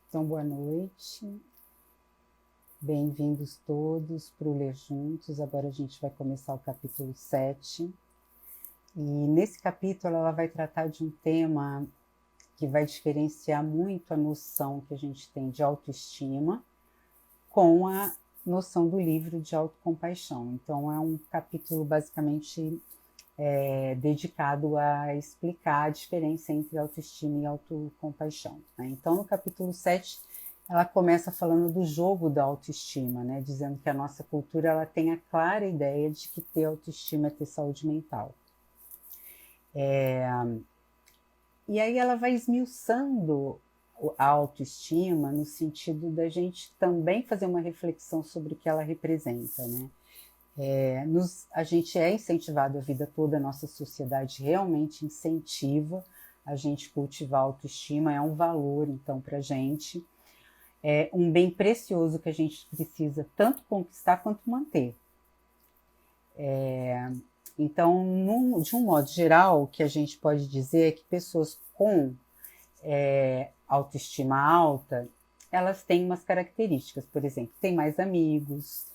Então, boa noite, bem-vindos todos para o Ler Juntos. Agora a gente vai começar o capítulo 7. E nesse capítulo ela vai tratar de um tema que vai diferenciar muito a noção que a gente tem de autoestima com a noção do livro de autocompaixão. Então, é um capítulo basicamente dedicado a explicar a diferença entre autoestima e autocompaixão, né? Então, no capítulo 7, ela começa falando do jogo da autoestima, né? Dizendo que a nossa cultura ela tem a clara ideia de que ter autoestima é ter saúde mental. E aí ela vai esmiuçando a autoestima no sentido da gente também fazer uma reflexão sobre o que ela representa, né? A gente é incentivado a vida toda, a nossa sociedade realmente incentiva a gente cultivar a autoestima, é um valor, então, para a gente. É um bem precioso que a gente precisa tanto conquistar quanto manter. Então, de um modo geral, o que a gente pode dizer é que pessoas com autoestima alta, elas têm umas características, por exemplo, têm mais amigos,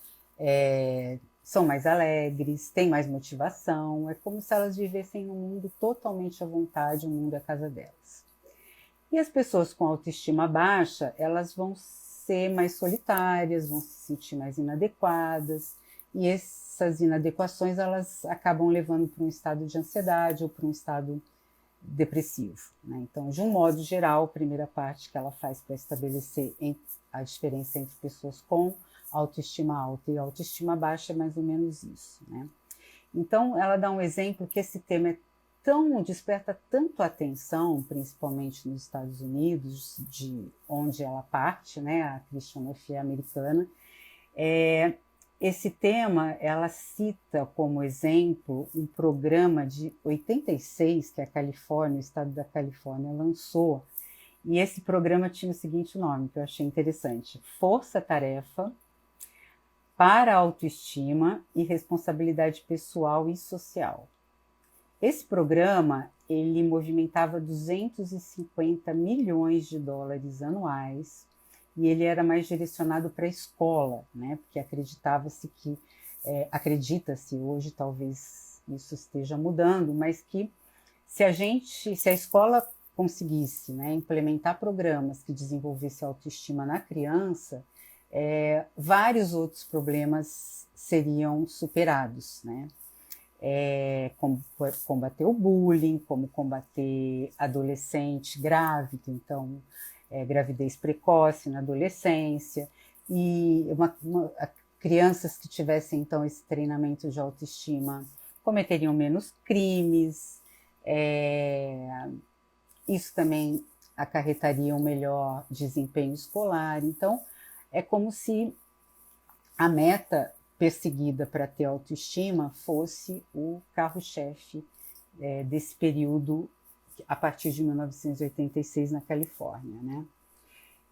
são mais alegres, têm mais motivação, é como se elas vivessem num mundo totalmente à vontade, o mundo é a casa delas. E as pessoas com autoestima baixa, elas vão ser mais solitárias, vão se sentir mais inadequadas, e essas inadequações elas acabam levando para um estado de ansiedade ou para um estado depressivo, né? Então, de um modo geral, a primeira parte que ela faz para estabelecer a diferença entre pessoas com autoestima alta e autoestima baixa é mais ou menos isso, né? Então, ela dá um exemplo que esse tema desperta tanto atenção, principalmente nos Estados Unidos, de onde ela parte, né, a cristofobia americana. Esse tema, ela cita como exemplo um programa de 86 que a Califórnia, o estado da Califórnia, lançou. E esse programa tinha o seguinte nome, que eu achei interessante: Força Tarefa para a Autoestima e Responsabilidade Pessoal e Social. Esse programa, ele movimentava 250 milhões de dólares anuais e ele era mais direcionado para a escola, né? Porque acreditava-se que, acredita-se hoje, talvez isso esteja mudando, mas que se a escola conseguisse, né, implementar programas que desenvolvessem a autoestima na criança, vários outros problemas seriam superados, né? Como combater o bullying, como combater adolescente grávida, então gravidez precoce na adolescência, e crianças que tivessem então esse treinamento de autoestima cometeriam menos crimes, isso também acarretaria um melhor desempenho escolar. Então, é como se a meta perseguida para ter autoestima fosse o carro-chefe desse período a partir de 1986 na Califórnia, né?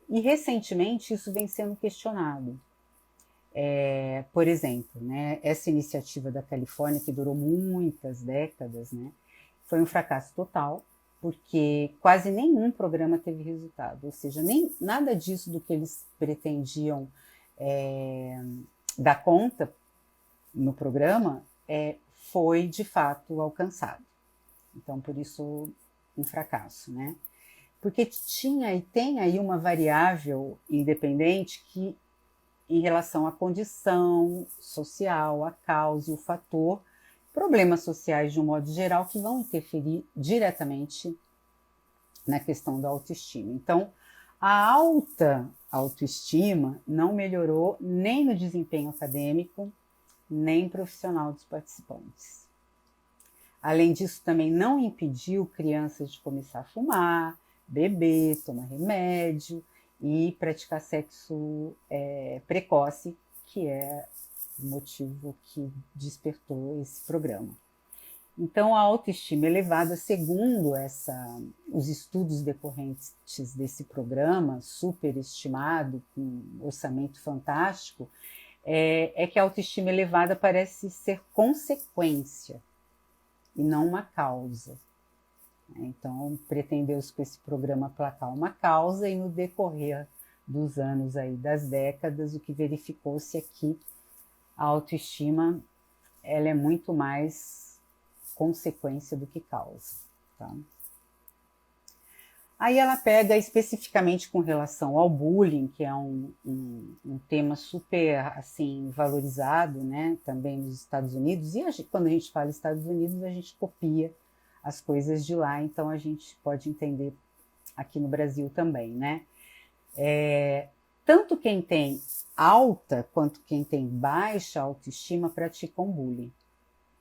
E recentemente isso vem sendo questionado. Por exemplo, né, essa iniciativa da Califórnia, que durou muitas décadas, né, foi um fracasso total, porque quase nenhum programa teve resultado, ou seja, nem nada disso do que eles pretendiam dar conta no programa foi de fato alcançado. Então, por isso, um fracasso, né? Porque tinha e tem aí uma variável independente que, em relação à condição social, a causa e o fator, problemas sociais de um modo geral que vão interferir diretamente na questão da autoestima. Então, a alta autoestima não melhorou nem no desempenho acadêmico, nem profissional dos participantes. Além disso, também não impediu crianças de começar a fumar, beber, tomar remédio e praticar sexo precoce, que é o motivo que despertou esse programa. Então, a autoestima elevada, segundo os estudos decorrentes desse programa, superestimado, com orçamento fantástico, é que a autoestima elevada parece ser consequência e não uma causa. Então, pretendeu-se com esse programa aplacar uma causa e no decorrer dos anos aí, das décadas, o que verificou-se é que a autoestima ela é muito mais consequência do que causa. Tá? Aí ela pega especificamente com relação ao bullying, que é um tema super assim, valorizado, né, também nos Estados Unidos, e quando a gente fala Estados Unidos, a gente copia as coisas de lá, então a gente pode entender aqui no Brasil também, né? Tanto quem tem alta quanto quem tem baixa autoestima praticam bullying.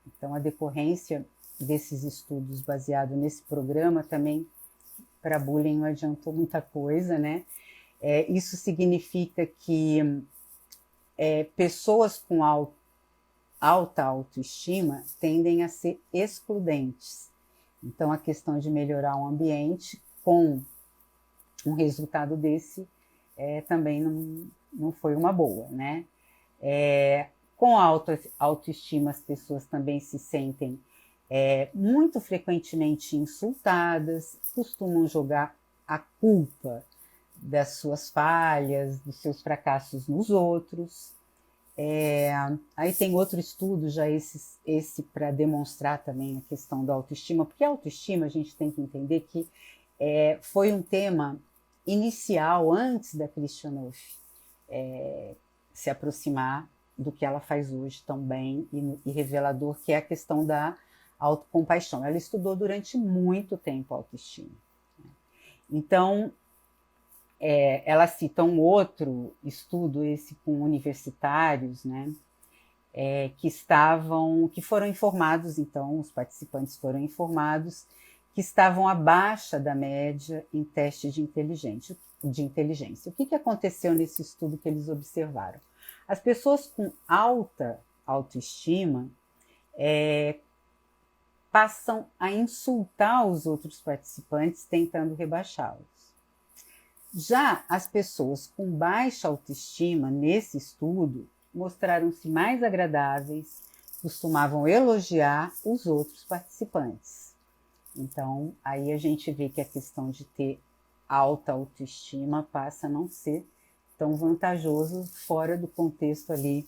Então a decorrência desses estudos baseados nesse programa também para bullying não adiantou muita coisa, né? Isso significa que pessoas com alta autoestima tendem a ser excludentes. Então, a questão de melhorar o ambiente com um resultado desse também não foi uma boa, né? Com alta autoestima, as pessoas também se sentem muito frequentemente insultadas, costumam jogar a culpa das suas falhas, dos seus fracassos nos outros. Aí tem outro estudo, já esse para demonstrar também a questão da autoestima, porque a autoestima a gente tem que entender que foi um tema inicial antes da Christiane se aproximar do que ela faz hoje tão bem e revelador, que é a questão da autocompaixão. Ela estudou durante muito tempo a autoestima. Então, ela cita um outro estudo, esse com universitários, né, que foram informados, então, os participantes foram informados que estavam abaixo da média em teste de inteligência. O que aconteceu nesse estudo que eles observaram? As pessoas com alta autoestima passam a insultar os outros participantes tentando rebaixá-los. Já as pessoas com baixa autoestima, nesse estudo, mostraram-se mais agradáveis, costumavam elogiar os outros participantes. Então, aí a gente vê que a questão de ter alta autoestima passa a não ser tão vantajoso fora do contexto ali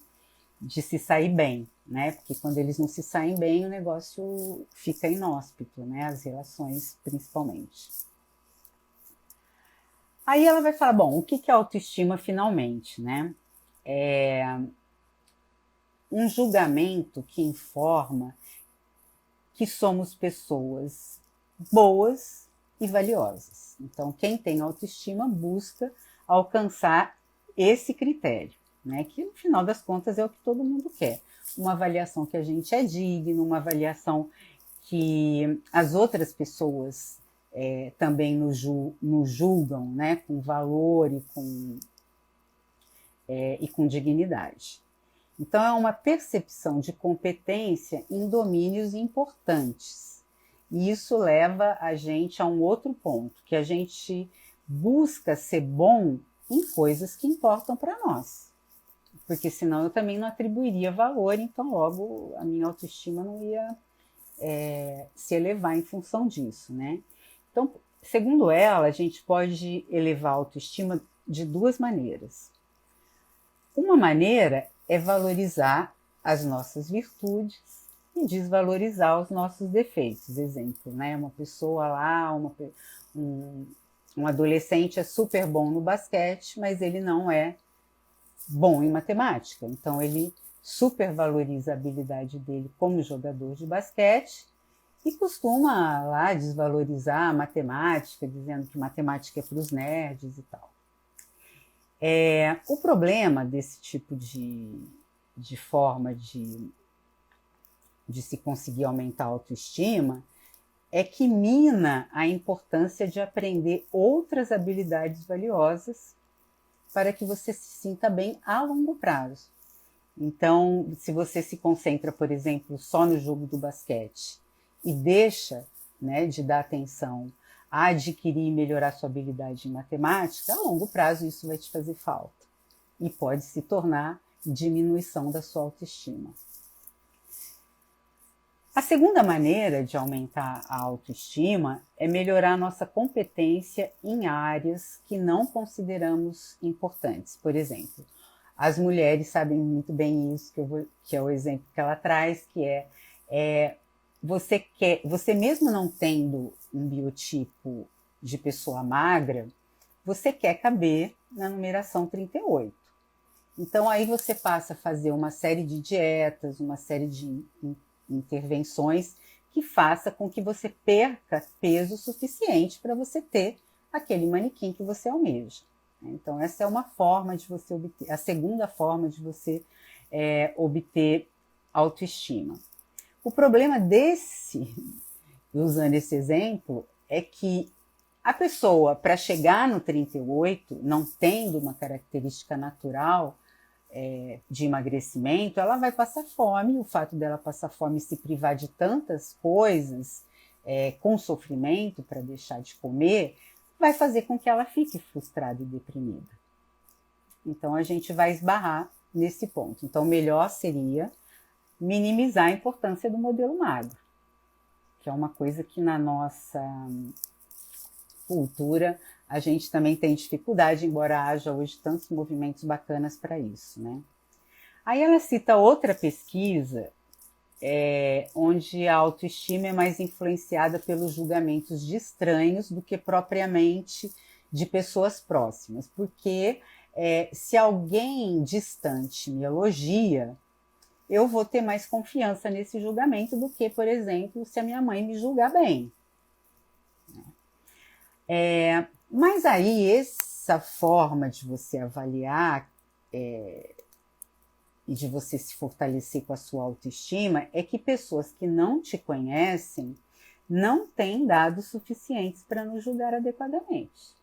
de se sair bem, né? Porque quando eles não se saem bem, o negócio fica inóspito, né? As relações, principalmente. Aí ela vai falar, bom, o que é autoestima finalmente, né? Um julgamento que informa que somos pessoas boas e valiosas. Então, quem tem autoestima busca alcançar esse critério, né? Que no final das contas é o que todo mundo quer. Uma avaliação que a gente é digno, uma avaliação que as outras pessoas também nos julgam, né? Com valor e com dignidade. Então, é uma percepção de competência em domínios importantes. E isso leva a gente a um outro ponto, que a gente busca ser bom em coisas que importam para nós. Porque senão eu também não atribuiria valor, então logo a minha autoestima não ia se elevar em função disso, né? Então, segundo ela, a gente pode elevar a autoestima de duas maneiras. Uma maneira é valorizar as nossas virtudes e desvalorizar os nossos defeitos. Exemplo, né? Uma pessoa lá, um adolescente é super bom no basquete, mas ele não é bom em matemática. Então, ele supervaloriza a habilidade dele como jogador de basquete e costuma lá desvalorizar a matemática, dizendo que matemática é para os nerds e tal. O problema desse tipo de forma de se conseguir aumentar a autoestima é que mina a importância de aprender outras habilidades valiosas para que você se sinta bem a longo prazo. Então, se você se concentra, por exemplo, só no jogo do basquete e deixa, né, de dar atenção a adquirir e melhorar sua habilidade em matemática, a longo prazo isso vai te fazer falta e pode se tornar diminuição da sua autoestima. A segunda maneira de aumentar a autoestima é melhorar a nossa competência em áreas que não consideramos importantes. Por exemplo, as mulheres sabem muito bem isso, que é o exemplo que ela traz, que você mesmo não tendo um biotipo de pessoa magra, você quer caber na numeração 38. Então aí você passa a fazer uma série de dietas, uma série de intervenções que faça com que você perca peso suficiente para você ter aquele manequim que você almeja. Então essa é uma forma de você obter, a segunda forma de você obter autoestima. O problema usando esse exemplo, é que a pessoa, para chegar no 38, não tendo uma característica natural de emagrecimento, ela vai passar fome. O fato dela passar fome e se privar de tantas coisas, com sofrimento para deixar de comer, vai fazer com que ela fique frustrada e deprimida. Então a gente vai esbarrar nesse ponto. Então o melhor seria minimizar a importância do modelo magro, que é uma coisa que na nossa cultura a gente também tem dificuldade, embora haja hoje tantos movimentos bacanas para isso, né? Aí ela cita outra pesquisa onde a autoestima é mais influenciada pelos julgamentos de estranhos do que propriamente de pessoas próximas, porque se alguém distante me elogia, eu vou ter mais confiança nesse julgamento do que, por exemplo, se a minha mãe me julgar bem. Mas aí essa forma de você avaliar e de você se fortalecer com a sua autoestima é que pessoas que não te conhecem não têm dados suficientes para nos julgar adequadamente.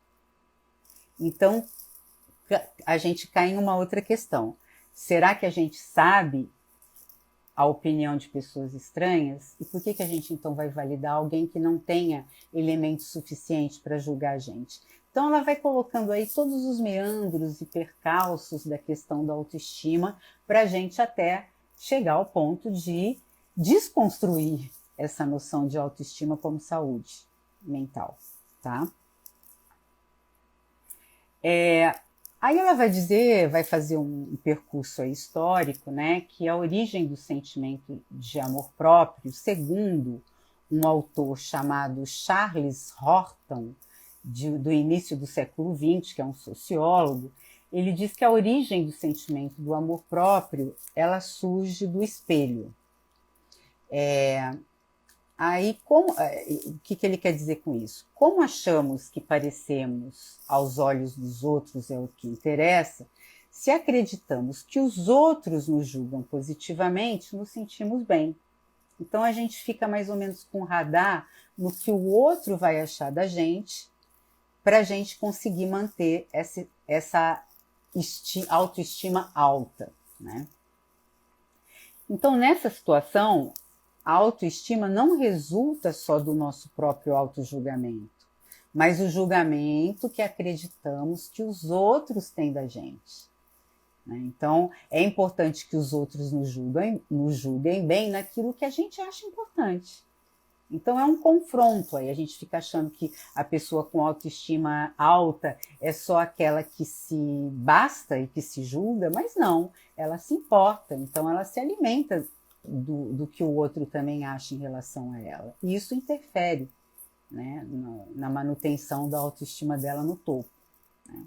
Então, a gente cai em uma outra questão. Será que a gente sabe a opinião de pessoas estranhas? E por que a gente então vai validar alguém que não tenha elementos suficientes para julgar a gente? Então ela vai colocando aí todos os meandros e percalços da questão da autoestima para a gente até chegar ao ponto de desconstruir essa noção de autoestima como saúde mental, tá? Aí ela vai fazer um percurso aí histórico, né, que a origem do sentimento de amor próprio, segundo um autor chamado Charles Horton, do início do século XX, que é um sociólogo. Ele diz que a origem do sentimento do amor próprio, ela surge do espelho. Aí, o que ele quer dizer com isso? Como achamos que parecemos aos olhos dos outros é o que interessa, se acreditamos que os outros nos julgam positivamente, nos sentimos bem. Então a gente fica mais ou menos com radar no que o outro vai achar da gente, para a gente conseguir manter essa autoestima alta, né? Então nessa situação, a autoestima não resulta só do nosso próprio autojulgamento, mas o julgamento que acreditamos que os outros têm da gente. Então, é importante que os outros nos julguem bem naquilo que a gente acha importante. Então, é um confronto aí, a gente fica achando que a pessoa com autoestima alta é só aquela que se basta e que se julga, mas não, ela se importa, então ela se alimenta do que o outro também acha em relação a ela. E isso interfere, né, na manutenção da autoestima dela no topo, né?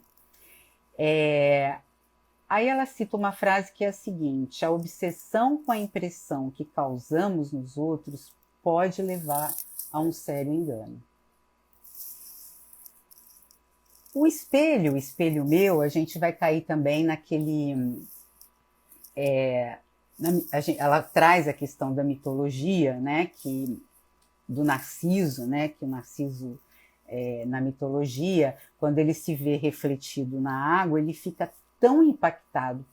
Aí ela cita uma frase que é a seguinte: a obsessão com a impressão que causamos nos outros pode levar a um sério engano. O espelho meu, a gente vai cair também naquele... ela traz a questão da mitologia, né, do Narciso, né, que o Narciso, na mitologia, quando ele se vê refletido na água, ele fica tão impactado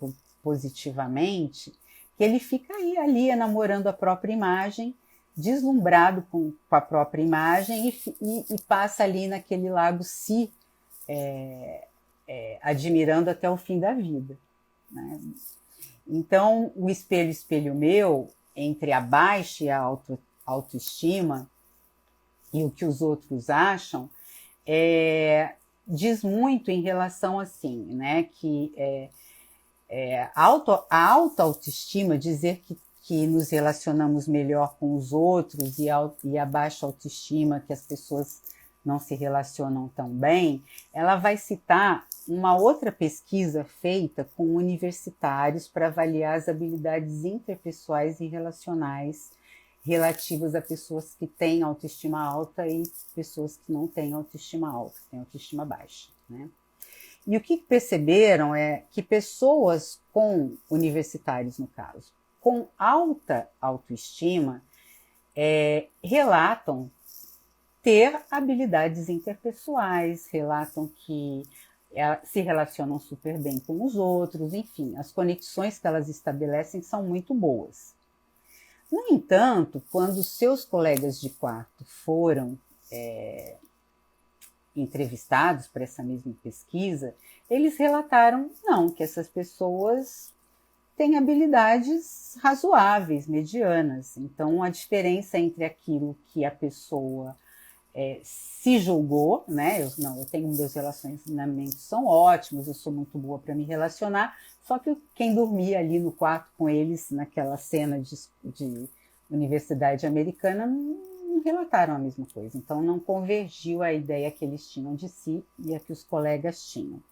positivamente que ele fica ali enamorando a própria imagem, deslumbrado com a própria imagem e passa ali naquele lago se admirando até o fim da vida, né? Então, o espelho meu entre a baixa e a autoestima e o que os outros acham, diz muito em relação assim, né, que a alta autoestima, dizer que nos relacionamos melhor com os outros e a baixa autoestima, que as pessoas não se relacionam tão bem, ela vai citar uma outra pesquisa feita com universitários para avaliar as habilidades interpessoais e relacionais relativas a pessoas que têm autoestima alta e pessoas que não têm autoestima alta, têm autoestima baixa, né? E o que perceberam é que pessoas universitários no caso, com alta autoestima, relatam ter habilidades interpessoais, relatam que se relacionam super bem com os outros, enfim, as conexões que elas estabelecem são muito boas. No entanto, quando seus colegas de quarto foram entrevistados para essa mesma pesquisa, eles relataram que essas pessoas têm habilidades razoáveis, medianas. Então, a diferença entre aquilo que a pessoa se julgou, né? Eu tenho meus relacionamentos são ótimos, eu sou muito boa para me relacionar, só que quem dormia ali no quarto com eles, naquela cena de universidade americana, não relataram a mesma coisa. Então, não convergiu a ideia que eles tinham de si e a que os colegas tinham.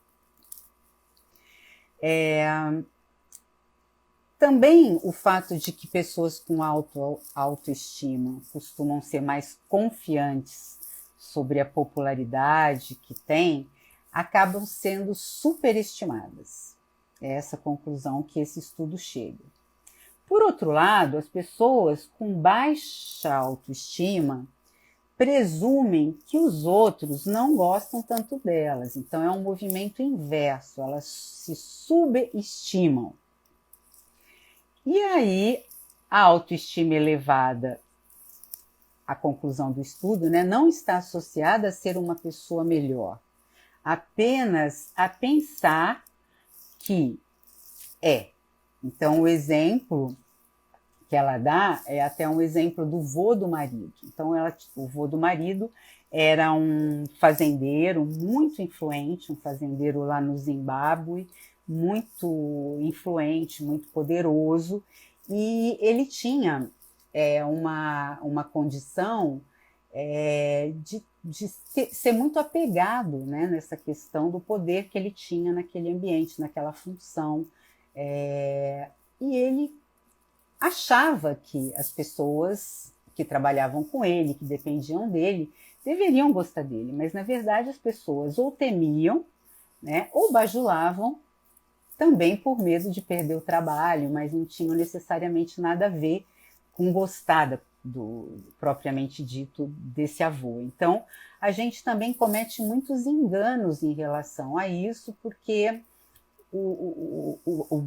Também o fato de que pessoas com autoestima costumam ser mais confiantes sobre a popularidade que têm, acabam sendo superestimadas. É essa conclusão que esse estudo chega. Por outro lado, as pessoas com baixa autoestima presumem que os outros não gostam tanto delas. Então, é um movimento inverso, elas se subestimam. E aí, a autoestima elevada, a conclusão do estudo, né, não está associada a ser uma pessoa melhor, apenas a pensar que é. Então, o exemplo que ela dá é até um exemplo do vô do marido. Então, o vô do marido era um fazendeiro muito influente, um fazendeiro lá no Zimbábue, muito influente, muito poderoso, e ele tinha uma condição de ser muito apegado, né, nessa questão do poder que ele tinha naquele ambiente, naquela função. E ele achava que as pessoas que trabalhavam com ele, que dependiam dele, deveriam gostar dele, mas na verdade as pessoas ou temiam, né, ou bajulavam, também por medo de perder o trabalho, mas não tinham necessariamente nada a ver com gostar propriamente dito desse avô. Então, a gente também comete muitos enganos em relação a isso, porque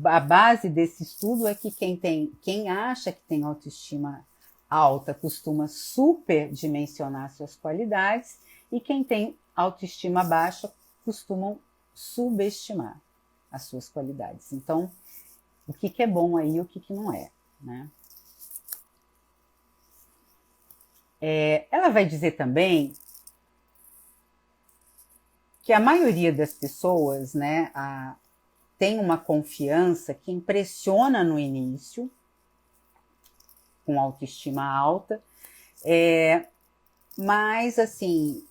a base desse estudo é que quem acha que tem autoestima alta costuma superdimensionar suas qualidades e quem tem autoestima baixa costumam subestimar as suas qualidades. Então, o que é bom aí e o que não é, né? Ela vai dizer também que a maioria das pessoas, né, tem uma confiança que impressiona no início, com autoestima alta, mas assim,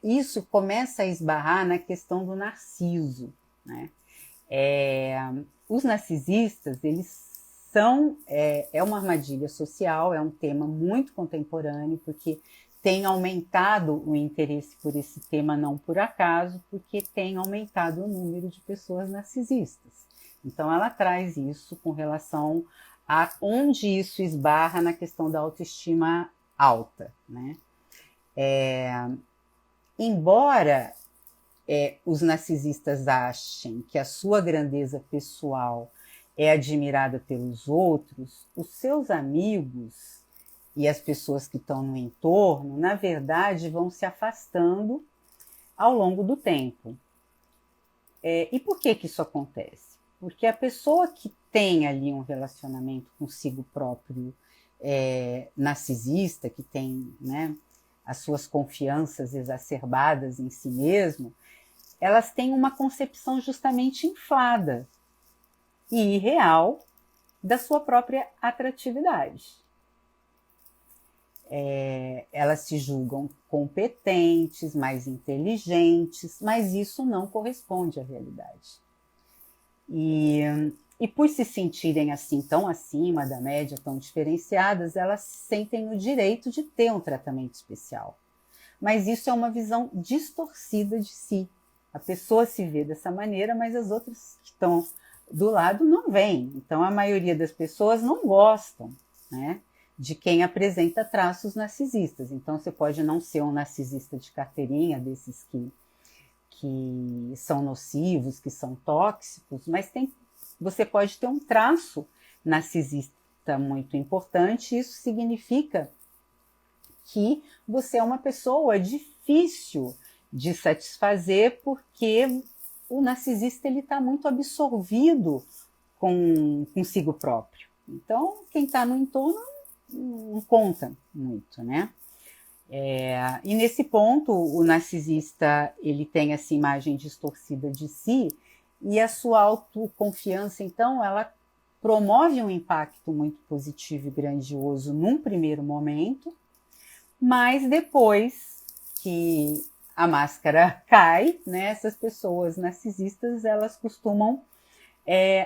isso começa a esbarrar na questão do narciso, né? Os narcisistas, eles são uma armadilha social, é um tema muito contemporâneo, porque tem aumentado o interesse por esse tema não por acaso, porque tem aumentado o número de pessoas narcisistas. Então ela traz isso com relação a onde isso esbarra na questão da autoestima alta, né? Embora os narcisistas achem que a sua grandeza pessoal é admirada pelos outros, os seus amigos e as pessoas que estão no entorno, na verdade, vão se afastando ao longo do tempo. E por que isso acontece? Porque a pessoa que tem ali um relacionamento consigo próprio narcisista, que tem, né, as suas confianças exacerbadas em si mesmo, elas têm uma concepção justamente inflada e irreal da sua própria atratividade. Elas se julgam competentes, mais inteligentes, mas isso não corresponde à realidade. E por se sentirem assim, tão acima da média, tão diferenciadas, elas sentem o direito de ter um tratamento especial. Mas isso é uma visão distorcida de si. A pessoa se vê dessa maneira, mas as outras que estão do lado não veem. Então a maioria das pessoas não gostam, né, de quem apresenta traços narcisistas. Então você pode não ser um narcisista de carteirinha, desses que são nocivos, que são tóxicos, mas você pode ter um traço narcisista muito importante. Isso significa que você é uma pessoa difícil de satisfazer, porque o narcisista está muito absorvido consigo próprio. Então, quem está no entorno não conta muito, né? E nesse ponto, o narcisista ele tem essa imagem distorcida de si, e a sua autoconfiança, então, ela promove um impacto muito positivo e grandioso num primeiro momento, mas depois que a máscara cai, né, essas pessoas narcisistas, elas costumam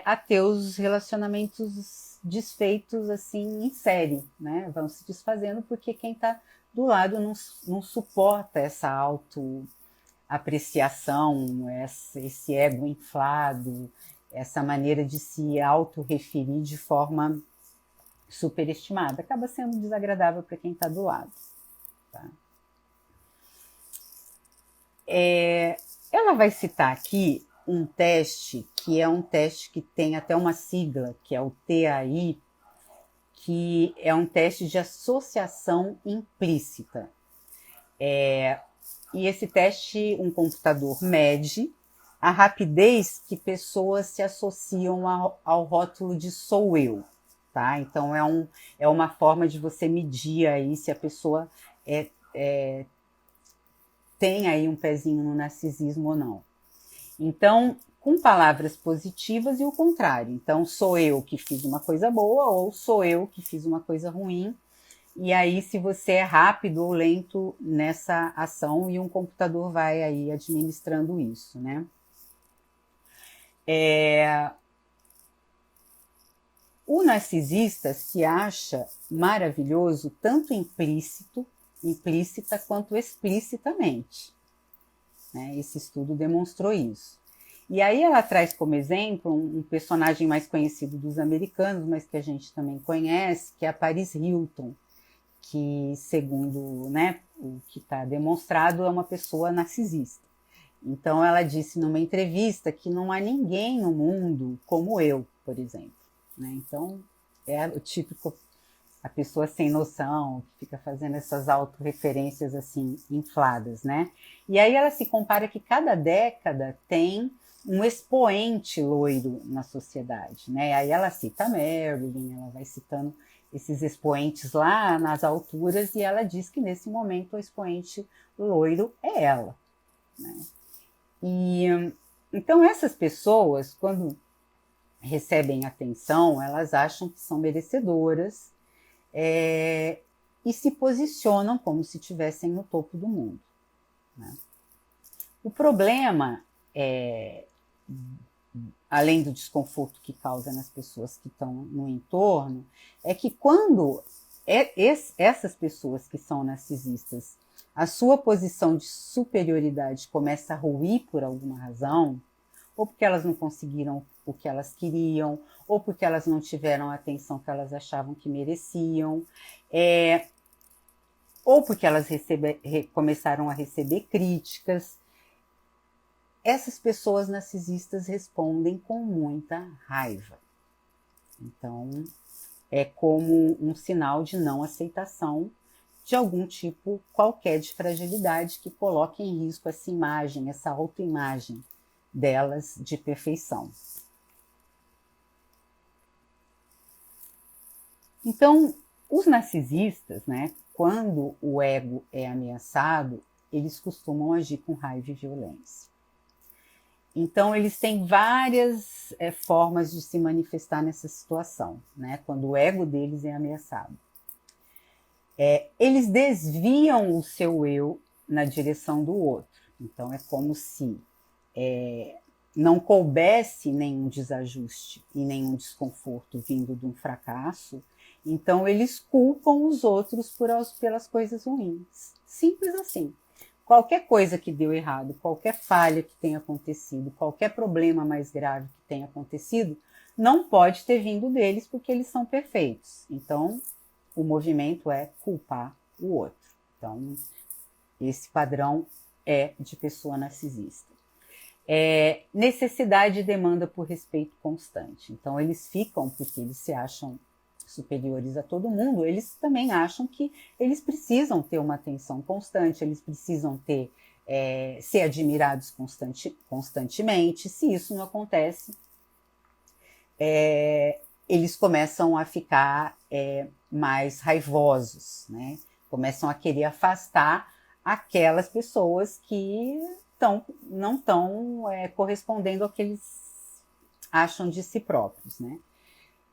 a ter os relacionamentos desfeitos assim em série, né? Vão se desfazendo porque quem está do lado não suporta essa autoapreciação, esse ego inflado, essa maneira de se autorreferir de forma superestimada. Acaba sendo desagradável para quem está do lado. Tá? Ela vai citar aqui um teste, que é um teste que tem até uma sigla, que é o TAI, que é um teste de associação implícita. E esse teste, um computador mede a rapidez que pessoas se associam ao rótulo de sou eu. Tá? Então, é uma forma de você medir aí se a pessoa tem aí um pezinho no narcisismo ou não. Então, com palavras positivas e o contrário. Então, sou eu que fiz uma coisa boa ou sou eu que fiz uma coisa ruim. E aí, se você é rápido ou lento nessa ação, e um computador vai aí administrando isso, né? O narcisista se acha maravilhoso tanto implícita quanto explicitamente. Né? Esse estudo demonstrou isso. E aí ela traz como exemplo um personagem mais conhecido dos americanos, mas que a gente também conhece, que é a Paris Hilton, que, segundo, né, o que está demonstrado, é uma pessoa narcisista. Então ela disse numa entrevista que não há ninguém no mundo como eu, por exemplo. Né? Então é o típico, a pessoa sem noção, que fica fazendo essas autorreferências assim, infladas, né? E aí ela se compara que cada década tem um expoente loiro na sociedade, né? Aí ela cita a Marilyn, ela vai citando esses expoentes lá nas alturas, e ela diz que nesse momento o expoente loiro é ela, né? E então essas pessoas, quando recebem atenção, elas acham que são merecedoras, e se posicionam como se estivessem no topo do mundo. Né? O problema, além do desconforto que causa nas pessoas que estão no entorno, é que quando essas pessoas que são narcisistas, a sua posição de superioridade começa a ruir por alguma razão, ou porque elas não conseguiram o que elas queriam, ou porque elas não tiveram a atenção que elas achavam que mereciam, ou porque elas começaram a receber críticas. Essas pessoas narcisistas respondem com muita raiva. Então, é como um sinal de não aceitação de algum tipo qualquer de fragilidade que coloque em risco essa imagem, essa autoimagem delas de perfeição. Então, os narcisistas, né, quando o ego é ameaçado, eles costumam agir com raiva e violência. Então, eles têm várias formas de se manifestar nessa situação, né, quando o ego deles é ameaçado. Eles desviam o seu eu na direção do outro. Então, é como se não coubesse nenhum desajuste e nenhum desconforto vindo de um fracasso, então eles culpam os outros pelas coisas ruins. Simples assim. Qualquer coisa que deu errado, qualquer falha que tenha acontecido, qualquer problema mais grave que tenha acontecido, não pode ter vindo deles porque eles são perfeitos. Então, o movimento é culpar o outro. Então, esse padrão é de pessoa narcisista. Necessidade e demanda por respeito constante. Então, eles ficam, porque eles se acham superiores a todo mundo, eles também acham que eles precisam ter uma atenção constante, eles precisam ser admirados constantemente. Se isso não acontece, eles começam a ficar mais raivosos, né? Começam a querer afastar aquelas pessoas que não estão correspondendo ao que eles acham de si próprios, né?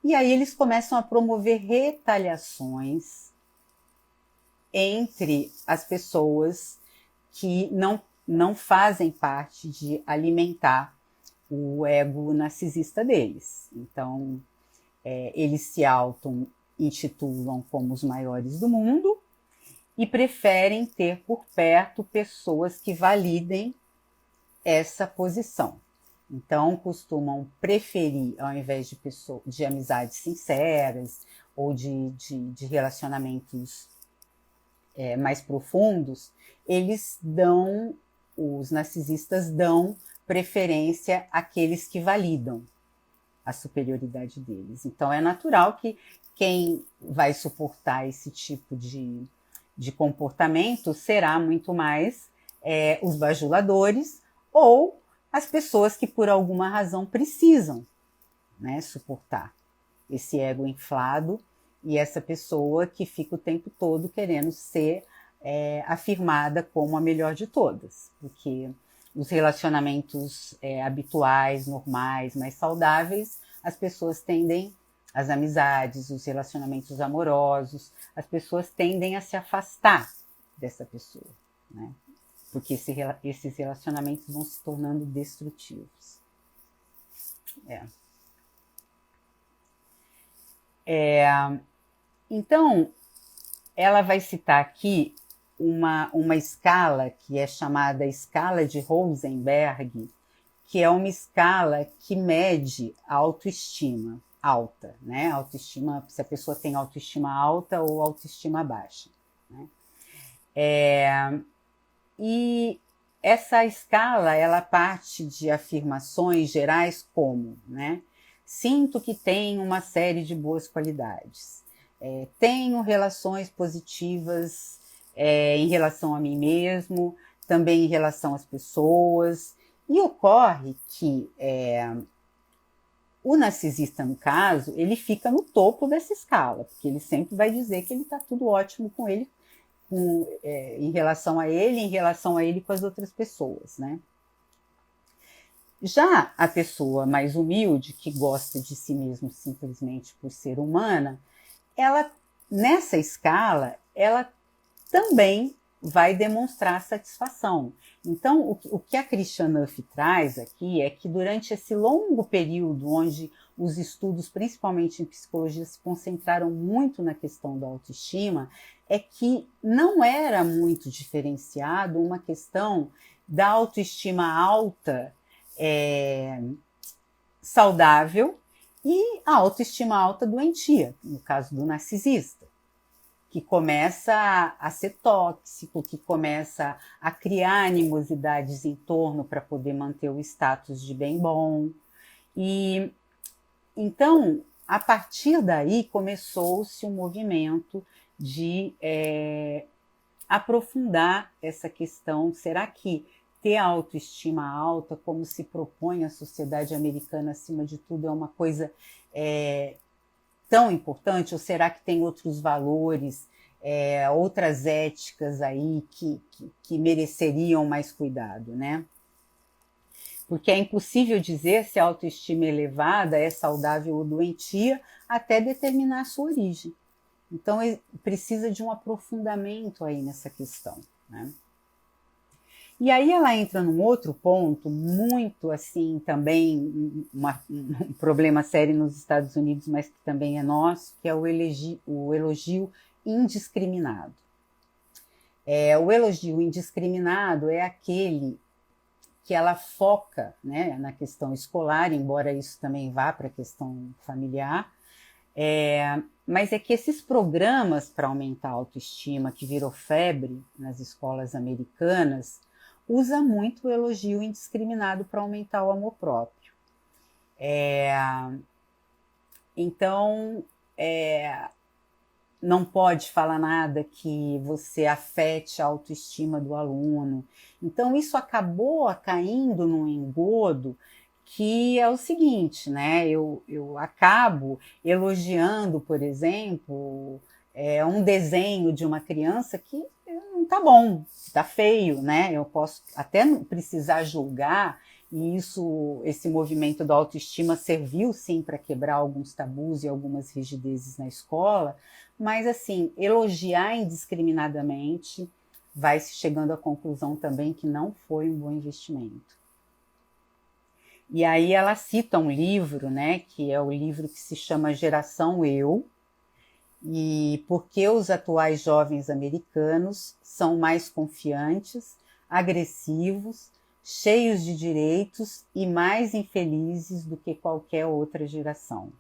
E aí eles começam a promover retaliações entre as pessoas que não fazem parte de alimentar o ego narcisista deles. Então, eles se auto-intitulam como os maiores do mundo e preferem ter por perto pessoas que validem essa posição. Então, costumam preferir, ao invés de amizades sinceras ou de relacionamentos mais profundos, os narcisistas dão preferência àqueles que validam a superioridade deles. Então, é natural que quem vai suportar esse tipo de comportamento será muito mais os bajuladores ou as pessoas que por alguma razão precisam, né, suportar esse ego inflado e essa pessoa que fica o tempo todo querendo ser afirmada como a melhor de todas, porque os relacionamentos habituais, normais, mais saudáveis, as pessoas tendem, as amizades, os relacionamentos amorosos, as pessoas tendem a se afastar dessa pessoa, né? Porque esses relacionamentos vão se tornando destrutivos. Então, ela vai citar aqui uma escala que é chamada escala de Rosenberg, que é uma escala que mede a autoestima alta, né? Autoestima, se a pessoa tem autoestima alta ou autoestima baixa, né? E essa escala, ela parte de afirmações gerais como, né? Sinto que tenho uma série de boas qualidades. Tenho relações positivas em relação a mim mesmo, também em relação às pessoas. E ocorre que o narcisista, no caso, ele fica no topo dessa escala, porque ele sempre vai dizer que ele está tudo ótimo com ele, em relação a ele com as outras pessoas, né? Já a pessoa mais humilde, que gosta de si mesmo simplesmente por ser humana, ela, nessa escala, ela também vai demonstrar satisfação. Então, o que a Christian Nuff traz aqui é que durante esse longo período onde os estudos, principalmente em psicologia, se concentraram muito na questão da autoestima, é que não era muito diferenciado uma questão da autoestima alta saudável e a autoestima alta doentia, no caso do narcisista, que começa a ser tóxico, que começa a criar animosidades em torno para poder manter o status de bem bom. E então, a partir daí, começou-se um movimento de aprofundar essa questão. Será que ter a autoestima alta, como se propõe a sociedade americana acima de tudo, é uma coisa tão importante? Ou será que tem outros valores, outras éticas aí que mereceriam mais cuidado, né? Porque é impossível dizer se a autoestima elevada é saudável ou doentia até determinar a sua origem. Então, precisa de um aprofundamento aí nessa questão, né? E aí ela entra num outro ponto, muito assim, também um problema sério nos Estados Unidos, mas que também é nosso, que é o elogio indiscriminado. O elogio indiscriminado é aquele que ela foca, né, na questão escolar, embora isso também vá para a questão familiar, mas é que esses programas para aumentar a autoestima, que virou febre nas escolas americanas, usa muito o elogio indiscriminado para aumentar o amor próprio. Então, não pode falar nada que você afete a autoestima do aluno. Então, isso acabou caindo num engodo que é o seguinte, né? Eu acabo elogiando, por exemplo, um desenho de uma criança que não tá bom, tá feio, né? Eu posso até precisar julgar, e esse movimento da autoestima serviu sim para quebrar alguns tabus e algumas rigidezes na escola, mas assim, elogiar indiscriminadamente vai se chegando à conclusão também que não foi um bom investimento. E aí ela cita um livro, né, que é o livro que se chama Geração Eu, e por que os atuais jovens americanos são mais confiantes, agressivos, cheios de direitos e mais infelizes do que qualquer outra geração.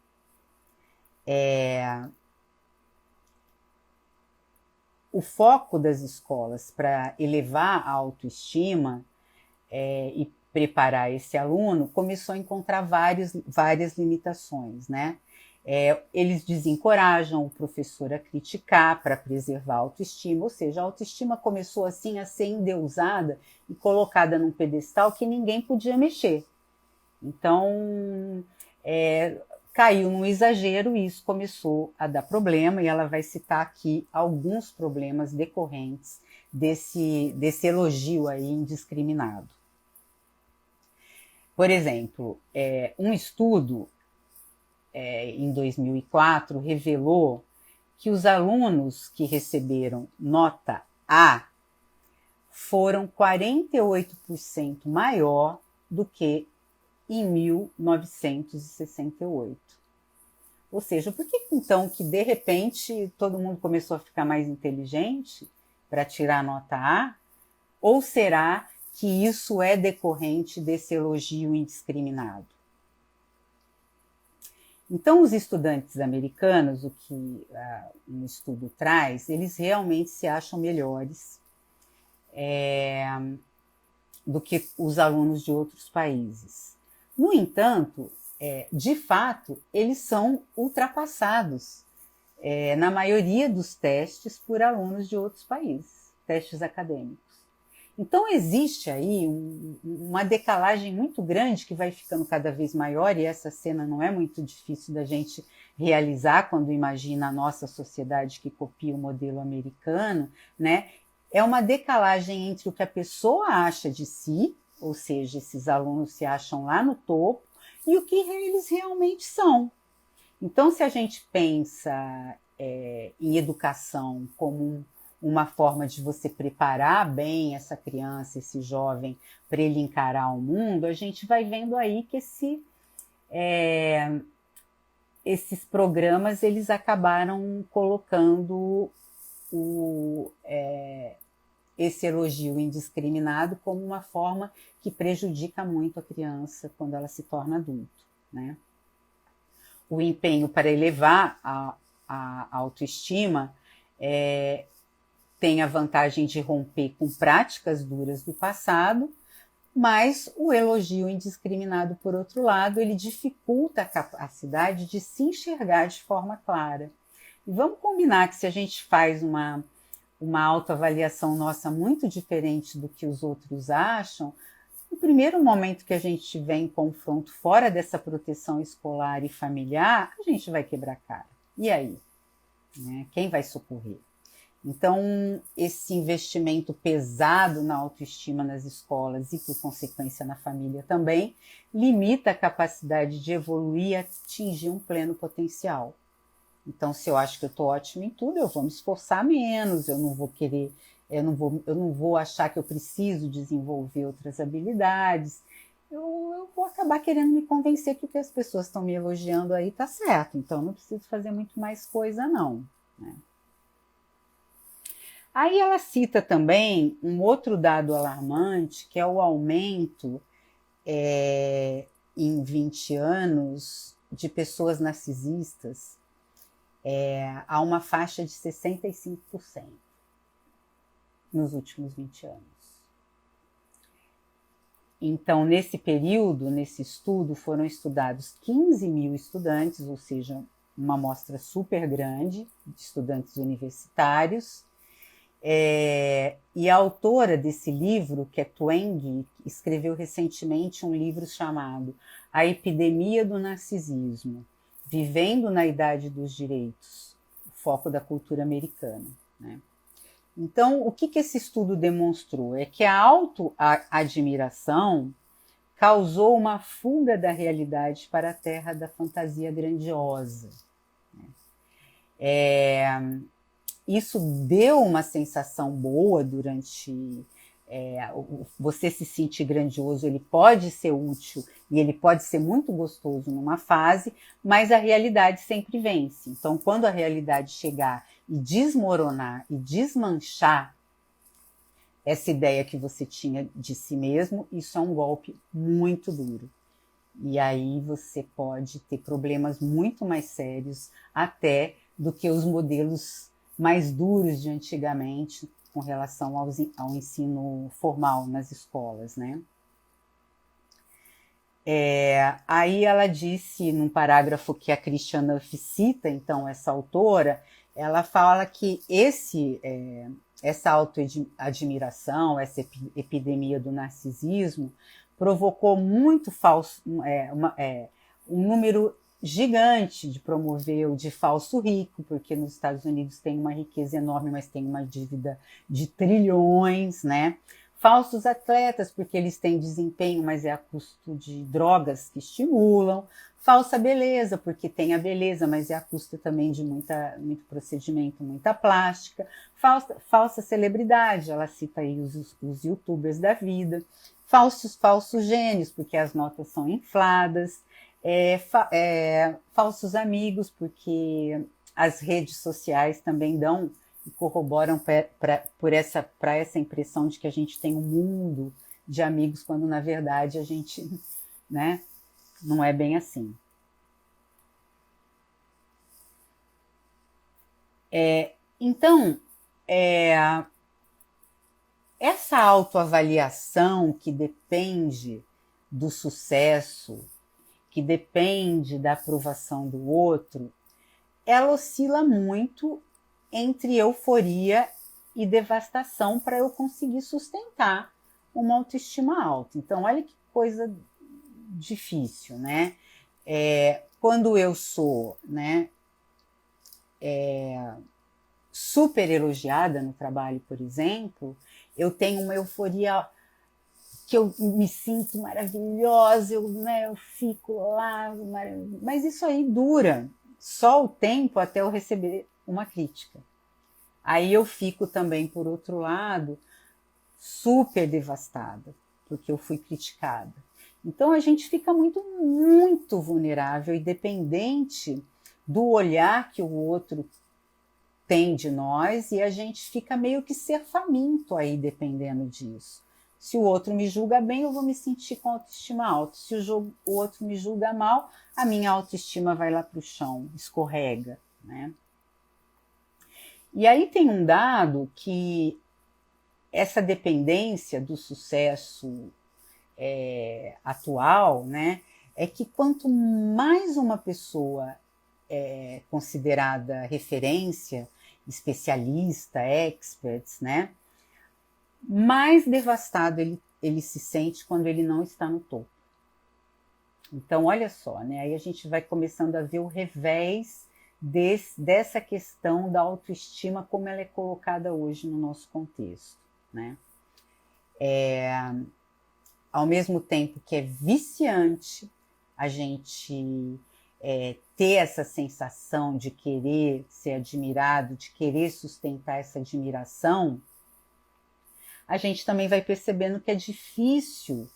O foco das escolas para elevar a autoestima e preparar esse aluno começou a encontrar várias limitações, né? Eles desencorajam o professor a criticar para preservar a autoestima, ou seja, a autoestima começou assim a ser endeusada e colocada num pedestal que ninguém podia mexer. Então, caiu num exagero e isso começou a dar problema, e ela vai citar aqui alguns problemas decorrentes desse elogio aí indiscriminado. Por exemplo, um estudo em 2004 revelou que os alunos que receberam nota A foram 48% maior do que em 1968. Ou seja, por que então que de repente todo mundo começou a ficar mais inteligente para tirar a nota A? Ou será que isso é decorrente desse elogio indiscriminado? Então, os estudantes americanos, o que um estudo traz, eles realmente se acham melhores do que os alunos de outros países. No entanto, de fato, eles são ultrapassados na maioria dos testes por alunos de outros países, testes acadêmicos. Então, existe aí uma decalagem muito grande que vai ficando cada vez maior, e essa cena não é muito difícil da gente realizar quando imagina a nossa sociedade que copia o modelo americano, né? É uma decalagem entre o que a pessoa acha de si, ou seja, esses alunos se acham lá no topo, e o que eles realmente são. Então, se a gente pensa em educação como uma forma de você preparar bem essa criança, esse jovem, para ele encarar o mundo, a gente vai vendo aí que esses programas eles acabaram colocando esse elogio indiscriminado como uma forma que prejudica muito a criança quando ela se torna adulto, né? O empenho para elevar a autoestima tem a vantagem de romper com práticas duras do passado, mas o elogio indiscriminado, por outro lado, ele dificulta a capacidade de se enxergar de forma clara. E vamos combinar que se a gente faz uma autoavaliação nossa muito diferente do que os outros acham, no primeiro momento que a gente estiver em confronto fora dessa proteção escolar e familiar, a gente vai quebrar a cara. E aí? Né? Quem vai socorrer? Então, esse investimento pesado na autoestima nas escolas e, por consequência, na família também, limita a capacidade de evoluir e atingir um pleno potencial. Então, se eu acho que eu estou ótima em tudo, eu vou me esforçar menos, eu não vou querer, eu não vou achar que eu preciso desenvolver outras habilidades. Eu vou acabar querendo me convencer que o que as pessoas estão me elogiando aí está certo. Então, eu não preciso fazer muito mais coisa, não. Né? Aí ela cita também um outro dado alarmante, que é o aumento em 20 anos de pessoas narcisistas a uma faixa de 65% nos últimos 20 anos. Então, nesse período, nesse estudo, foram estudados 15 mil estudantes, ou seja, uma amostra super grande de estudantes universitários. E a autora desse livro, que é Twenge, escreveu recentemente um livro chamado A Epidemia do Narcisismo, Vivendo na Idade dos Direitos, o foco da cultura americana. Né? Então, o que esse estudo demonstrou? É que a autoadmiração causou uma fuga da realidade para a terra da fantasia grandiosa. Isso deu uma sensação boa durante... você se sentir grandioso, ele pode ser útil e ele pode ser muito gostoso numa fase, mas a realidade sempre vence. Então, quando a realidade chegar e desmoronar e desmanchar essa ideia que você tinha de si mesmo, isso é um golpe muito duro. E aí você pode ter problemas muito mais sérios até do que os modelos mais duros de antigamente com relação ao ensino formal nas escolas, né? Aí ela disse, num parágrafo que a Christiane Neff cita, então, essa autora, ela fala que essa autoadmiração, essa epidemia do narcisismo, provocou muito um número gigante de promover de falso rico, porque nos Estados Unidos tem uma riqueza enorme, mas tem uma dívida de trilhões, né? Falsos atletas, porque eles têm desempenho, mas é a custo de drogas que estimulam. Falsa beleza, porque tem a beleza, mas é a custo também de muito procedimento, muita plástica. Falsa celebridade, ela cita aí os youtubers da vida. Falsos gênios, porque as notas são infladas. Falsos amigos, porque as redes sociais também dão e corroboram para essa impressão de que a gente tem um mundo de amigos, quando na verdade a gente, né, não é bem assim. Então, essa autoavaliação que depende do sucesso, que depende da aprovação do outro, ela oscila muito entre euforia e devastação para eu conseguir sustentar uma autoestima alta. Então, olha que coisa difícil, né? Quando eu sou, né, super elogiada no trabalho, por exemplo, eu tenho uma euforia que eu me sinto maravilhosa, eu fico lá, mas isso aí dura só o tempo até eu receber uma crítica. Aí eu fico também, por outro lado, super devastada, porque eu fui criticada. Então a gente fica muito, muito vulnerável e dependente do olhar que o outro tem de nós, e a gente fica meio que ser faminto aí dependendo disso. Se o outro me julga bem, eu vou me sentir com autoestima alta. Se o outro me julga mal, a minha autoestima vai lá para o chão, escorrega, né? E aí tem um dado que essa dependência do sucesso atual, né, é que quanto mais uma pessoa é considerada referência, especialista, experts, né, mais devastado ele se sente quando ele não está no topo. Então, olha só, né? Aí a gente vai começando a ver o revés dessa questão da autoestima como ela é colocada hoje no nosso contexto, né? Ao mesmo tempo que é viciante a gente ter essa sensação de querer ser admirado, de querer sustentar essa admiração, a gente também vai percebendo que é difícil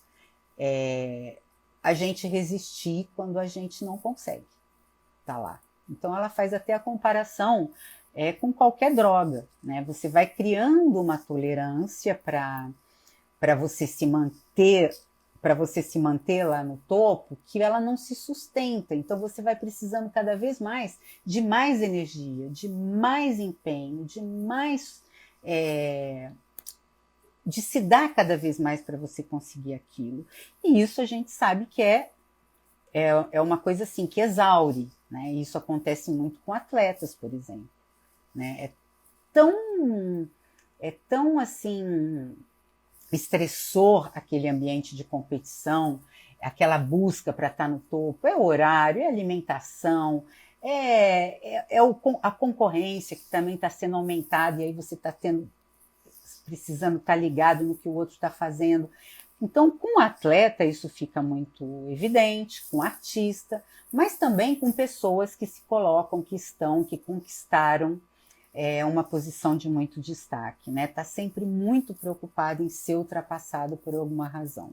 a gente resistir quando a gente não consegue estar lá. Então ela faz até a comparação com qualquer droga, né? Você vai criando uma tolerância para você se manter lá no topo, que ela não se sustenta. Então você vai precisando cada vez mais de mais energia, de mais empenho, de se dar cada vez mais para você conseguir aquilo. E isso a gente sabe que é uma coisa assim que exaure, né? Isso acontece muito com atletas, por exemplo, né? É tão assim estressor aquele ambiente de competição, aquela busca para estar no topo, é o horário, é a alimentação, a concorrência que também está sendo aumentada, e aí você está precisando estar ligado no que o outro está fazendo. Então, com o atleta isso fica muito evidente, com o artista, mas também com pessoas que se colocam, que conquistaram uma posição de muito destaque, né? Está sempre muito preocupado em ser ultrapassado por alguma razão.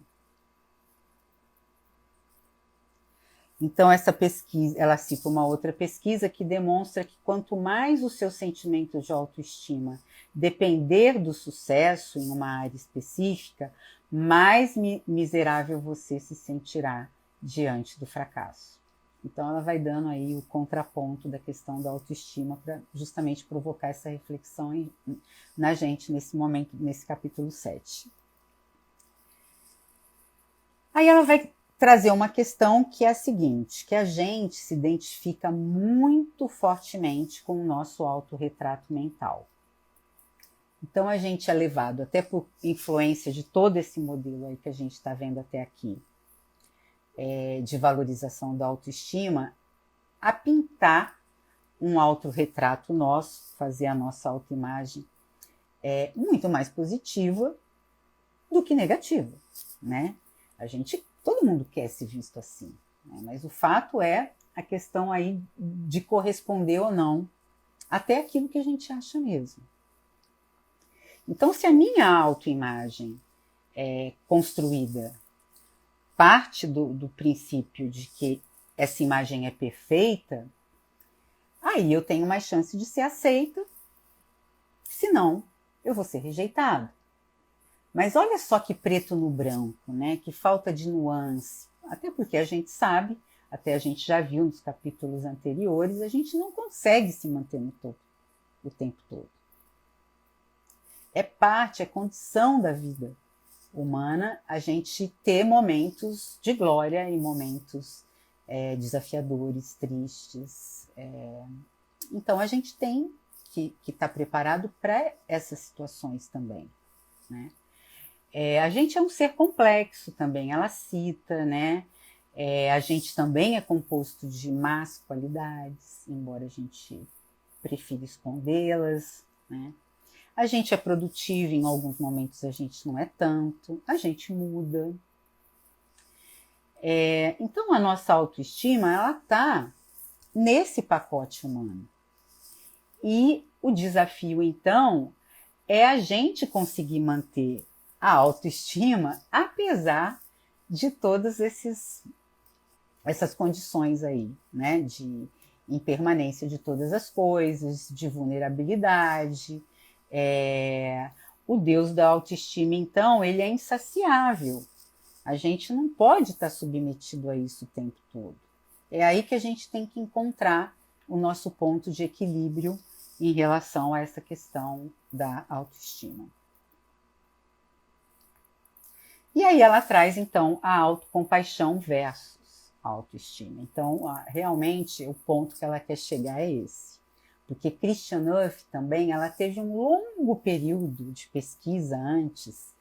Então, essa pesquisa, ela cita uma outra pesquisa que demonstra que quanto mais o seu sentimento de autoestima depender do sucesso em uma área específica, mais miserável você se sentirá diante do fracasso. Então ela vai dando aí o contraponto da questão da autoestima para justamente provocar essa reflexão na gente nesse momento, nesse capítulo 7. Aí ela vai trazer uma questão que é a seguinte, que a gente se identifica muito fortemente com o nosso autorretrato mental. Então a gente é levado, até por influência de todo esse modelo aí que a gente está vendo até aqui, de valorização da autoestima, a pintar um autorretrato nosso, fazer a nossa autoimagem muito mais positiva do que negativa, né? Todo mundo quer ser visto assim, né? Mas o fato é a questão aí de corresponder ou não até aquilo que a gente acha mesmo. Então, se a minha autoimagem é construída parte do princípio de que essa imagem é perfeita, aí eu tenho mais chance de ser aceita, senão eu vou ser rejeitado. Mas olha só que preto no branco, né? Que falta de nuance. Até porque a gente sabe, até a gente já viu nos capítulos anteriores, a gente não consegue se manter no topo o tempo todo. É condição da vida humana a gente ter momentos de glória e momentos desafiadores, tristes. Então a gente tem que estar preparado para essas situações também, né? A gente é um ser complexo também, ela cita, né? A gente também é composto de más qualidades, embora a gente prefira escondê-las, né? A gente é produtivo, em alguns momentos a gente não é tanto, a gente muda. Então a nossa autoestima, ela está nesse pacote humano. E o desafio, então, é a gente conseguir manter a autoestima apesar de todas essas condições aí, né? De impermanência de todas as coisas, de vulnerabilidade. O Deus da autoestima, então, ele é insaciável. A gente não pode estar submetido a isso o tempo todo. É aí que a gente tem que encontrar o nosso ponto de equilíbrio em relação a essa questão da autoestima. E aí ela traz, então, a autocompaixão versus a autoestima. Então, realmente, o ponto que ela quer chegar é esse. Porque Christiane Neuf também, ela teve um longo período de pesquisa antes.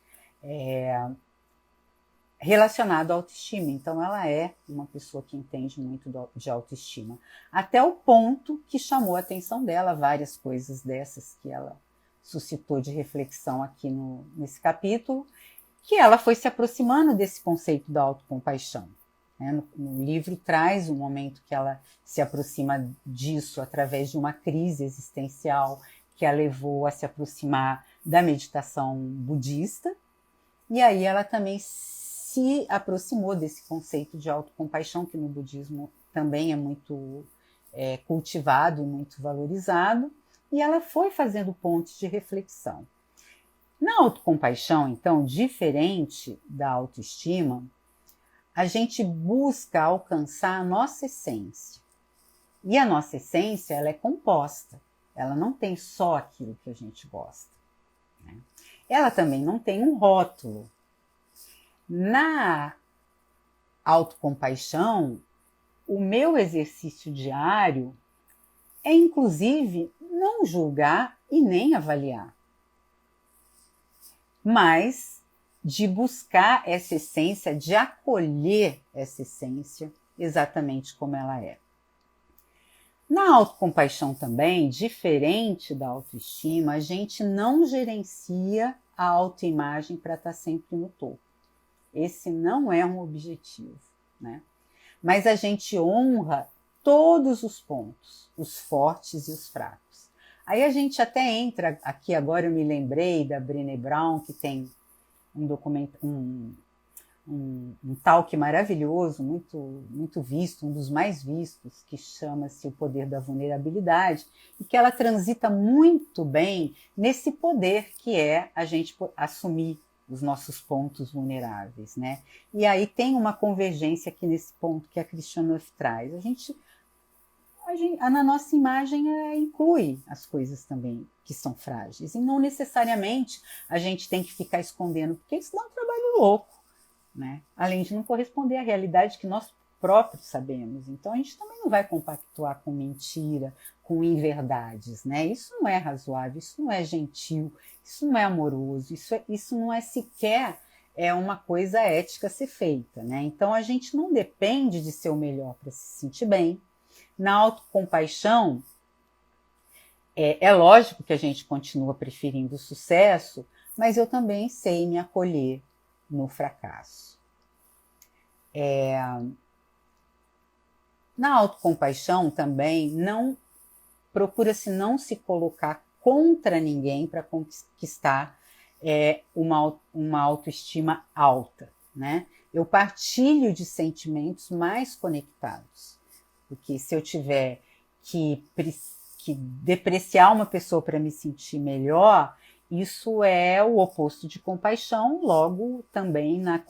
relacionado à autoestima. Então, ela é uma pessoa que entende muito de autoestima. Até o ponto que chamou a atenção dela várias coisas dessas que ela suscitou de reflexão aqui nesse capítulo, que ela foi se aproximando desse conceito da autocompaixão. No livro traz um momento que ela se aproxima disso através de uma crise existencial que a levou a se aproximar da meditação budista, e aí ela também se aproximou desse conceito de autocompaixão, que no budismo também é muito cultivado e muito valorizado, e ela foi fazendo pontes de reflexão. Na autocompaixão, então, diferente da autoestima, a gente busca alcançar a nossa essência. E a nossa essência, ela é composta. Ela não tem só aquilo que a gente gosta, né? Ela também não tem um rótulo. Na autocompaixão, o meu exercício diário é, inclusive, não julgar e nem avaliar, mas de buscar essa essência, de acolher essa essência exatamente como ela é. Na autocompaixão também, diferente da autoestima, a gente não gerencia a autoimagem para estar sempre no topo. Esse não é um objetivo, né? Mas a gente honra todos os pontos, os fortes e os fracos. Aí a gente até entra, aqui agora eu me lembrei da Brené Brown, que tem um talk maravilhoso, muito visto, um dos mais vistos, que chama-se O Poder da Vulnerabilidade, e que ela transita muito bem nesse poder que é a gente assumir os nossos pontos vulneráveis, né? E aí tem uma convergência aqui nesse ponto que a Christiane Neff traz. Na nossa imagem inclui as coisas também que são frágeis, e não necessariamente a gente tem que ficar escondendo, porque isso dá um trabalho louco, né? Além de não corresponder à realidade que nós próprios sabemos. Então a gente também não vai compactuar com mentira, com inverdades, né? Isso não é razoável, isso não é gentil, isso não é amoroso, isso não é sequer uma coisa ética a ser feita, né? Então a gente não depende de ser o melhor para se sentir bem. Na autocompaixão, é lógico que a gente continua preferindo o sucesso, mas eu também sei me acolher no fracasso. Na autocompaixão também procura-se não se colocar contra ninguém para conquistar uma autoestima alta, né? Eu partilho de sentimentos mais conectados, porque se eu tiver que depreciar uma pessoa para me sentir melhor, isso é o oposto de compaixão, logo também na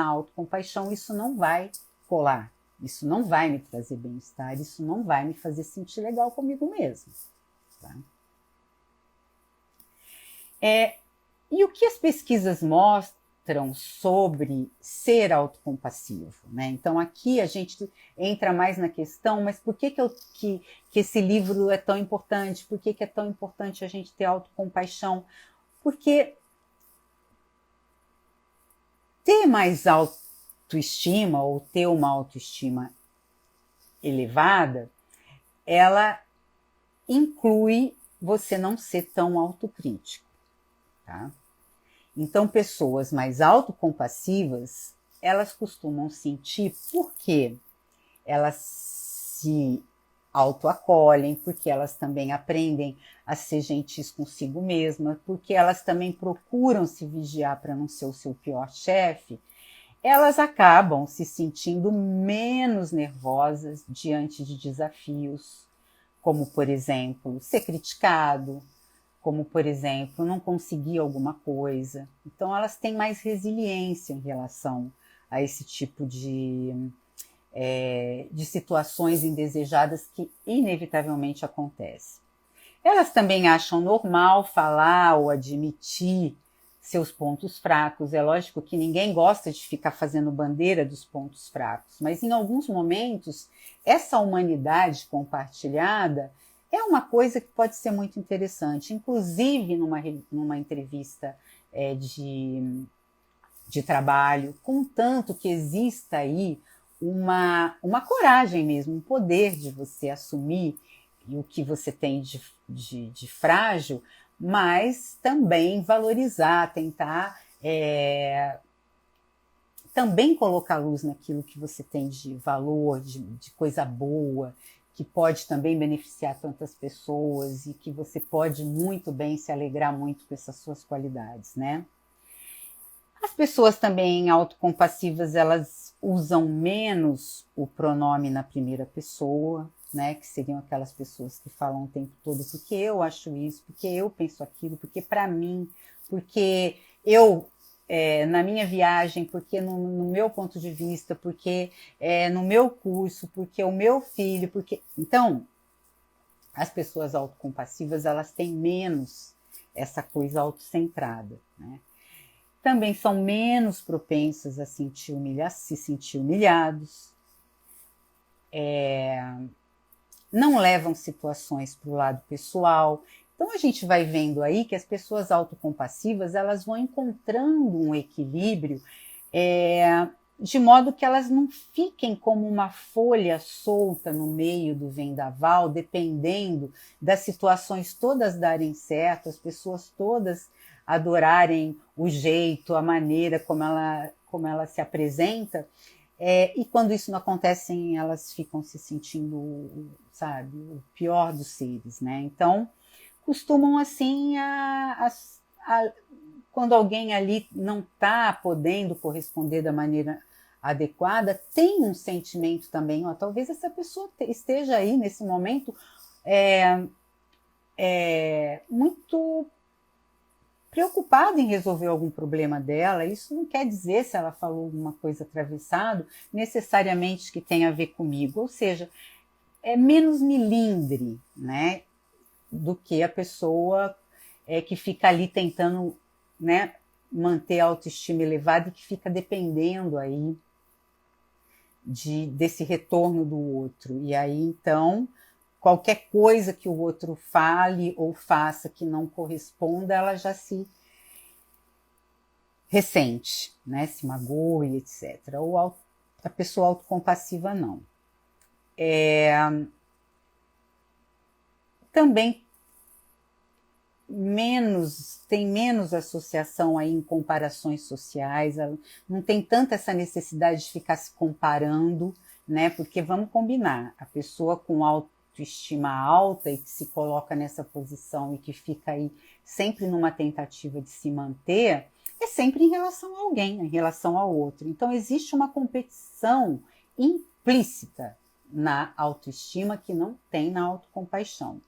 autocompaixão isso não vai colar, isso não vai me trazer bem-estar, isso não vai me fazer sentir legal comigo mesmo. Tá? E o que as pesquisas mostram sobre ser autocompassivo, né? Então aqui a gente entra mais na questão, mas por que esse livro é tão importante? Por que é tão importante a gente ter autocompaixão? Porque ter mais autoestima ou ter uma autoestima elevada, ela inclui você não ser tão autocrítico, tá? Então, pessoas mais autocompassivas, elas costumam sentir porque elas se autoacolhem, porque elas também aprendem a ser gentis consigo mesma, porque elas também procuram se vigiar para não ser o seu pior chefe, elas acabam se sentindo menos nervosas diante de desafios, como, por exemplo, ser criticado, como, por exemplo, não conseguir alguma coisa. Então, elas têm mais resiliência em relação a esse tipo de situações indesejadas que inevitavelmente acontecem. Elas também acham normal falar ou admitir seus pontos fracos. É lógico que ninguém gosta de ficar fazendo bandeira dos pontos fracos, mas em alguns momentos, essa humanidade compartilhada é uma coisa que pode ser muito interessante. Inclusive, numa entrevista de trabalho, contanto que exista aí uma coragem mesmo, um poder de você assumir o que você tem de frágil, mas também valorizar, tentar também colocar luz naquilo que você tem de valor, de coisa boa, que pode também beneficiar tantas pessoas e que você pode muito bem se alegrar muito com essas suas qualidades, né? As pessoas também autocompassivas, elas usam menos o pronome na primeira pessoa, né? Que seriam aquelas pessoas que falam o tempo todo porque eu acho isso, porque eu penso aquilo, porque para mim, porque eu na minha viagem, porque no meu ponto de vista, porque no meu curso, porque o meu filho, porque... Então, as pessoas autocompassivas, elas têm menos essa coisa autocentrada, né? Também são menos propensas a se sentir humilhados, não levam situações para o lado pessoal. Então a gente vai vendo aí que as pessoas autocompassivas, elas vão encontrando um equilíbrio de modo que elas não fiquem como uma folha solta no meio do vendaval, dependendo das situações todas darem certo, as pessoas todas adorarem o jeito, a maneira como ela se apresenta, e quando isso não acontece, elas ficam se sentindo, sabe, o pior dos seres, né? Então, costumam assim quando alguém ali não está podendo corresponder da maneira adequada, tem um sentimento também, ó, talvez essa pessoa esteja aí nesse momento muito preocupada em resolver algum problema dela. Isso não quer dizer, se ela falou alguma coisa atravessado, necessariamente que tenha a ver comigo, ou seja, é menos milindre, né, do que a pessoa que fica ali tentando, né, manter a autoestima elevada e que fica dependendo aí desse retorno do outro. E aí, então, qualquer coisa que o outro fale ou faça que não corresponda, ela já se ressente, né, se magoa e etc. Ou a pessoa autocompassiva não. Também tem menos associação aí em comparações sociais, ela não tem tanta essa necessidade de ficar se comparando, né? Porque vamos combinar, a pessoa com autoestima alta e que se coloca nessa posição e que fica aí sempre numa tentativa de se manter, é sempre em relação a alguém, em relação ao outro. Então existe uma competição implícita na autoestima que não tem na autocompaixão.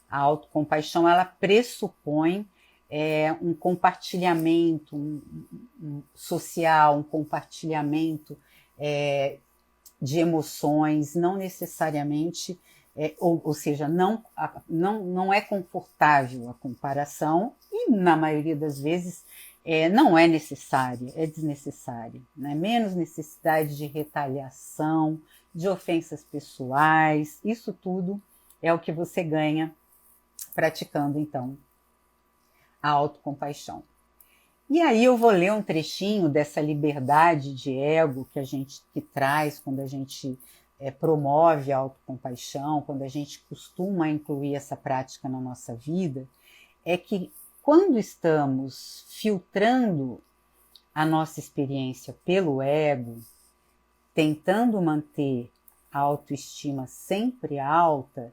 A autocompaixão, ela pressupõe um compartilhamento social, um compartilhamento de emoções, não necessariamente, ou seja, não é confortável a comparação e, na maioria das vezes, não é necessária, é desnecessária, né? Menos necessidade de retaliação, de ofensas pessoais, isso tudo é o que você ganha praticando, então, a autocompaixão. E aí eu vou ler um trechinho dessa liberdade de ego que traz quando a gente promove a autocompaixão, quando a gente costuma incluir essa prática na nossa vida, é que quando estamos filtrando a nossa experiência pelo ego, tentando manter a autoestima sempre alta,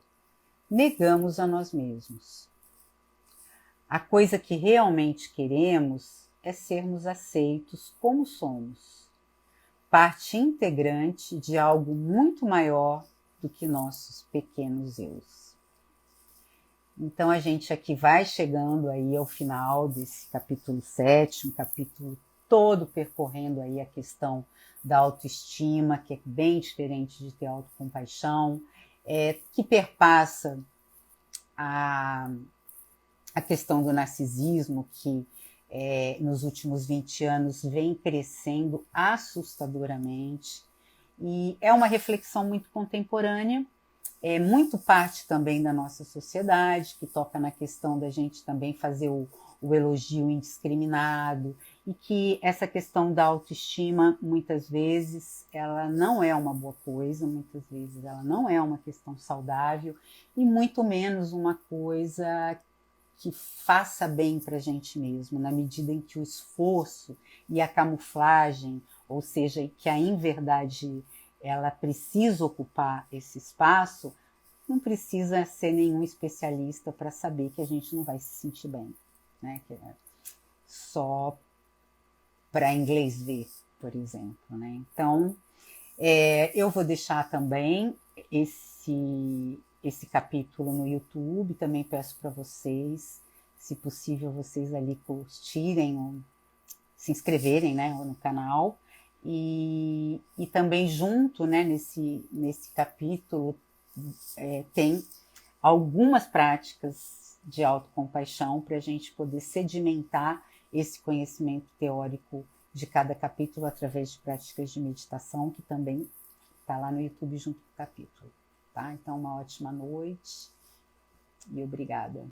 negamos a nós mesmos. A coisa que realmente queremos é sermos aceitos como somos, parte integrante de algo muito maior do que nossos pequenos eus. Então a gente aqui vai chegando aí ao final desse capítulo 7, um capítulo todo percorrendo aí a questão da autoestima, que é bem diferente de ter autocompaixão, que perpassa a questão do narcisismo, que nos últimos 20 anos vem crescendo assustadoramente, e é uma reflexão muito contemporânea, muito parte também da nossa sociedade, que toca na questão da gente também fazer o o elogio indiscriminado, e que essa questão da autoestima, muitas vezes, ela não é uma boa coisa, muitas vezes ela não é uma questão saudável, e muito menos uma coisa que faça bem para a gente mesmo, na medida em que o esforço e a camuflagem, ou seja, que a inverdade ela precisa ocupar esse espaço, não precisa ser nenhum especialista para saber que a gente não vai se sentir bem, né? Que é só para inglês ver, por exemplo, né? Então, eu vou deixar também esse capítulo no YouTube, também peço para vocês, se possível, vocês ali curtirem, se inscreverem, né, no canal, e também junto, né, nesse capítulo tem algumas práticas de autocompaixão para a gente poder sedimentar esse conhecimento teórico de cada capítulo através de práticas de meditação, que também está lá no YouTube junto com o capítulo. Tá? Então, uma ótima noite e obrigada.